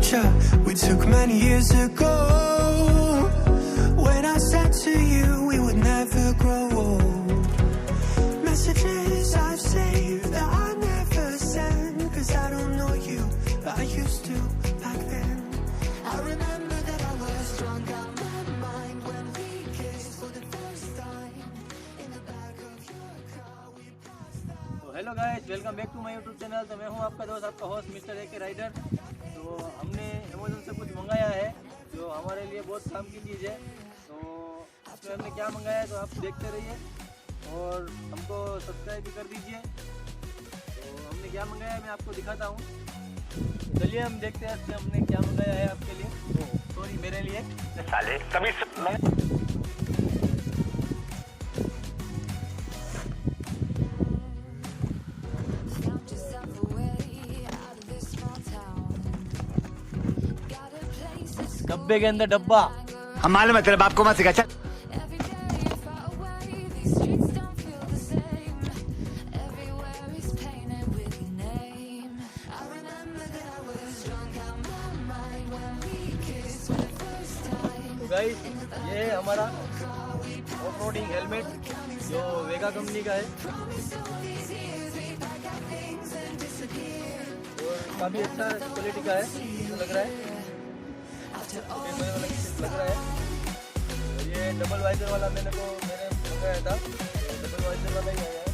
picture we took many years ago, when I said to you we would never grow old. Messages I've saved that I never send, 'cause I don't know you, but I used to back then. I remember that I was drunk out my mind when we kissed for the first time in the back of your car. We passed out. तो hello guys, welcome back to my YouTube channel. तो मैं हूं आपका दोस्त, आपका host mister AkRider। तो हमने Amazon से कुछ मंगाया है जो हमारे लिए बहुत काम की चीज़ है। तो उसमें हमने क्या मंगाया है तो आप देखते रहिए और हमको सब्सक्राइब भी कर दीजिए। तो हमने क्या मंगाया है मैं आपको दिखाता हूँ। चलिए हम देखते हैं कि हमने क्या मंगाया है आपके लिए, सॉरी मेरे लिए। साले कभी डब्बे के अंदर डब्बा। हम मालूम है तेरे बाप को मत सिखा। चल गाइस, ये है हमारा ऑफ-रोडिंग हेलमेट जो वेगा कंपनी का है और काफ़ी अच्छा क्वालिटी का है, लग रहा है लग रहा है। और ये डबल वाइजर वाला मैंने मंगाया था, डबल वाइजर वाला ही आया है।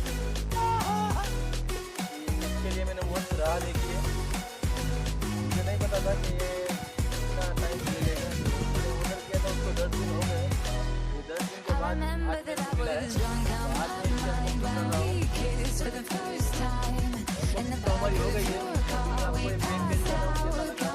इसके लिए मैंने बहुत राह देखी है, मुझे नहीं पता था कि ये इतना टाइम मिलेगा। ऑर्डर किया था उसको 10 दिन हो गए, 10 दिन के बाद आज मिला है। तो आज मैं इसके अंदर कर रहा हूँ, तो हमारी हो गई है। आपको एक पेन भेज देना, उसके साथ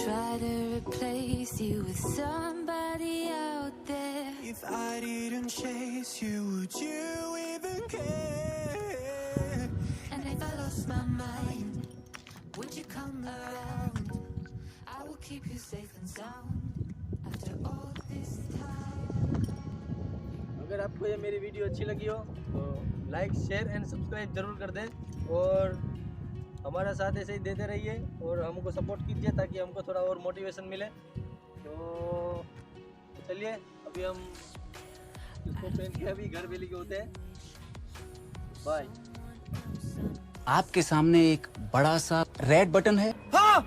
Try to replace you with somebody out there. If I didn't chase you, would you even care? And if I lost my mind, would you come around? I will keep you safe and sound after all this time. अगर आपको ये मेरी video अच्छी लगी हो तो like, share and subscribe ज़रूर कर दें और हमारा साथ ऐसे ही देते रहिए और हमको सपोर्ट कीजिए ताकि हमको थोड़ा और मोटिवेशन मिले। तो चलिए अभी हम इसको पहन के अभी घर भी लेके होते हैं। बाय। आपके सामने एक बड़ा सा रेड बटन है। हाँ